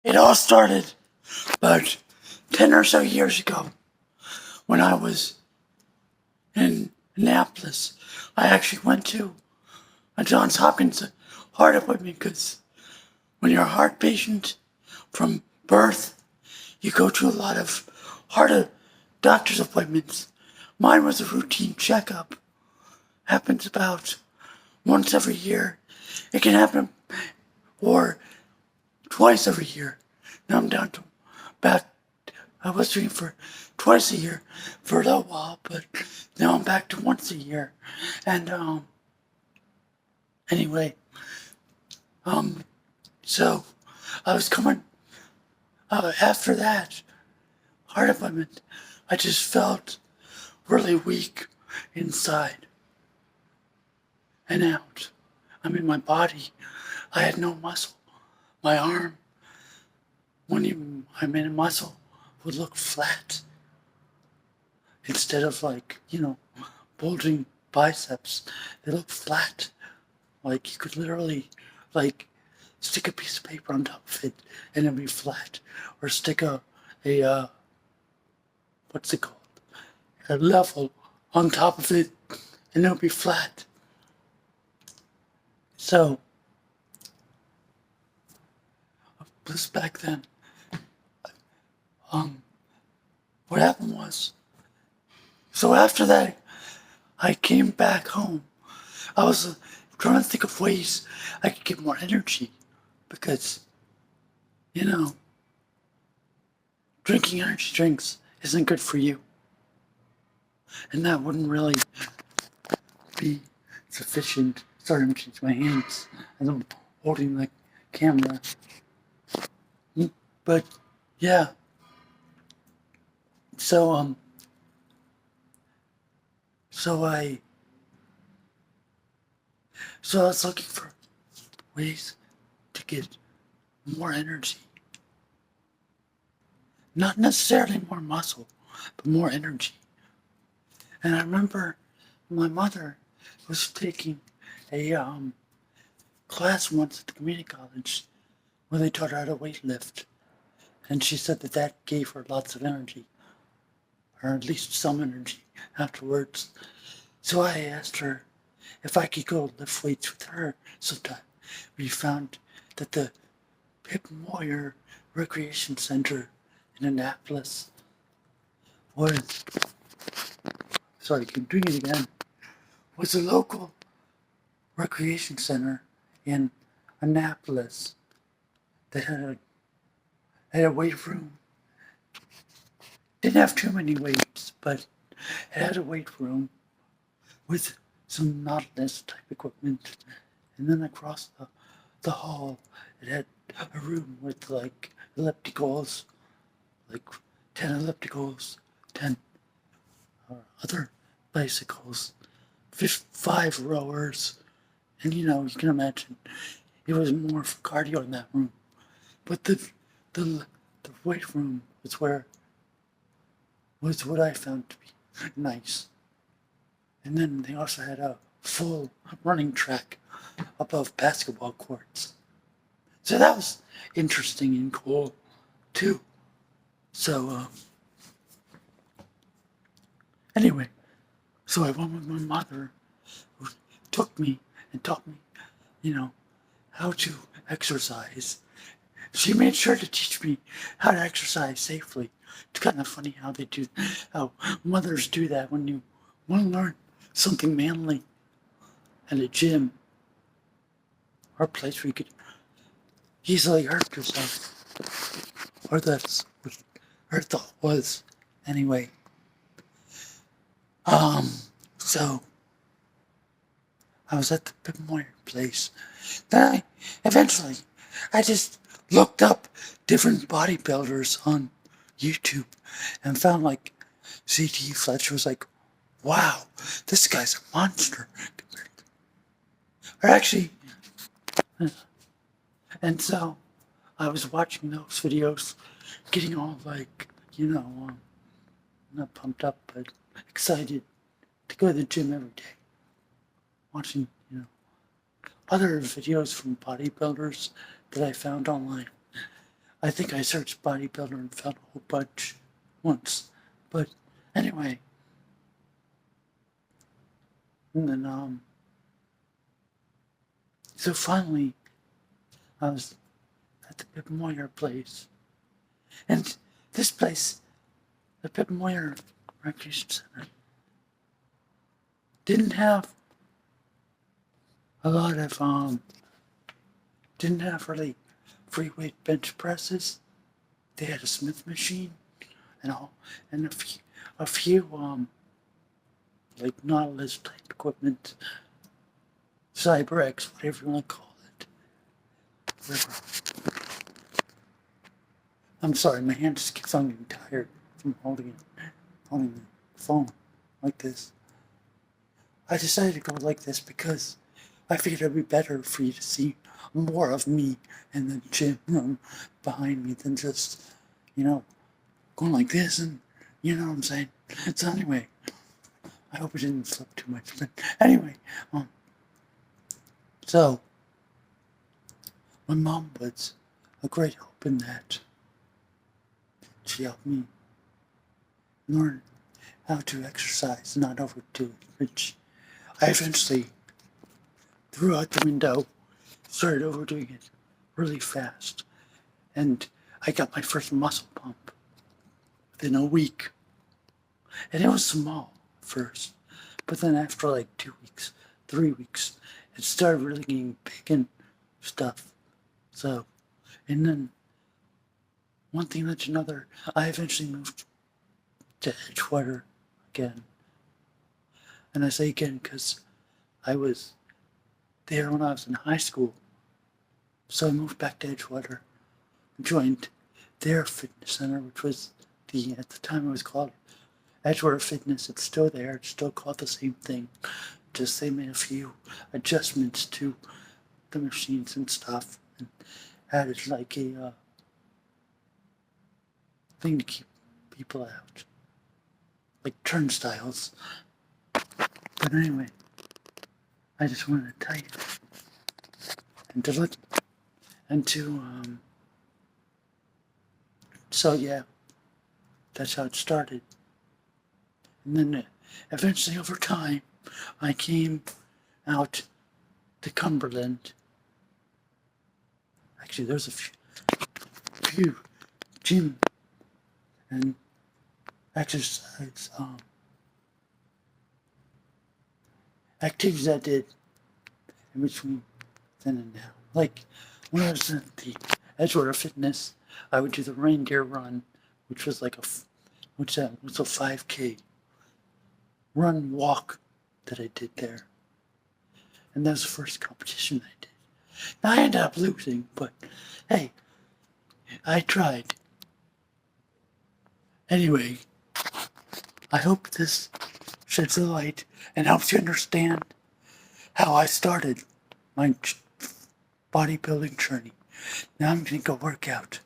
It all started about 10 or so years ago when I was in Annapolis. I actually went to a Johns Hopkins heart appointment because when you're a heart patient from birth, you go to a lot of doctor's appointments. Mine was a routine checkup. Happens about once every year. It can happen or twice every year. Now I'm down to about, I was doing for twice a year for a little while, but now I'm back to once a year. And anyway, so I was coming after that heart appointment. I just felt really weak inside and out. I mean, my body, I had no muscle. My arm, I'm in a muscle, would look flat instead of bulging biceps. They look flat, like you could literally stick a piece of paper on top of it and it'd be flat, or stick a what's it called, a level on top of it and it'll be flat. So this back then, what happened was, so after that, I came back home. I was trying to think of ways I could get more energy because, drinking energy drinks isn't good for you. And that wouldn't really be sufficient. Sorry, I'm changing my hands as I'm holding the camera. But yeah. So I was looking for ways to get more energy. Not necessarily more muscle, but more energy. And I remember my mother was taking a class once at the community college where they taught her how to weight lift. And she said that gave her lots of energy, or at least some energy afterwards. So I asked her if I could go lift weights with her sometime. We found that the Pip Moyer Recreation Center in Annapolis was, sorry, keep doing it again, was a local recreation center in Annapolis that had a weight room. Didn't have too many weights, but it had a weight room with some Nautilus type equipment. And then across the hall, it had a room with ellipticals, 10 ellipticals, 10 other bicycles, 5 rowers. And you can imagine it was more for cardio in that room. But the weight room was what I found to be nice. And then they also had a full running track above basketball courts. So that was interesting and cool too. So anyway, so I went with my mother, who took me and taught me, how to exercise. She made sure to teach me how to exercise safely. It's kind of funny how mothers do that when you want to learn something manly at a gym or a place where you could easily hurt yourself. Or that's what her thought was. Anyway. So I was at the Pip Moyer place. Then eventually I just looked up different bodybuilders on YouTube and found C.T. Fletcher. Was like, wow, this guy's a monster. Or actually, and so I was watching those videos, getting all not pumped up, but excited to go to the gym every day. Watching, other videos from bodybuilders that I found online. I think I searched bodybuilder and found a whole bunch once. But anyway, and then so finally I was at the Pip Moyer place. And this place, the Pip Moyer Recreation Center, didn't have a lot of didn't have really free weight bench presses. They had a Smith machine and all, and a few like Nautilus type equipment, CyberX, whatever you want to call it. Whatever. I'm sorry, my hand just keeps on getting tired from holding the phone like this. I decided to go like this because I figured it'd be better for you to see more of me in the gym room behind me than just, going like this, and you know what I'm saying. So anyway, I hope it didn't slip too much. But anyway, so my mom was a great help in that. She helped me learn how to exercise, not overdo it, which I eventually threw out the window, started overdoing it really fast, and I got my first muscle pump within a week. And it was small at first, but then after like 2 weeks, 3 weeks, it started really getting big and stuff. So, and then one thing led to another. I eventually moved to Edgewater again. And I say again because I was there when I was in high school. So I moved back to Edgewater and joined their fitness center, which was at the time it was called Edgewater Fitness. It's still there. It's still called the same thing. Just they made a few adjustments to the machines and stuff and added like a thing to keep people out, like turnstiles. But anyway, I just wanted to tell you so yeah, that's how it started. And then eventually over time, I came out to Cumberland. Actually, there's a few gym and exercise activities I did in between then and now. Like when I was at the Edgewater Fitness, I would do the reindeer run, which was like was a 5K run walk that I did there. And that was the first competition I did. Now I ended up losing, but hey, I tried. Anyway, I hope this sheds a light and helps you understand how I started my bodybuilding journey. Now I'm gonna go work out.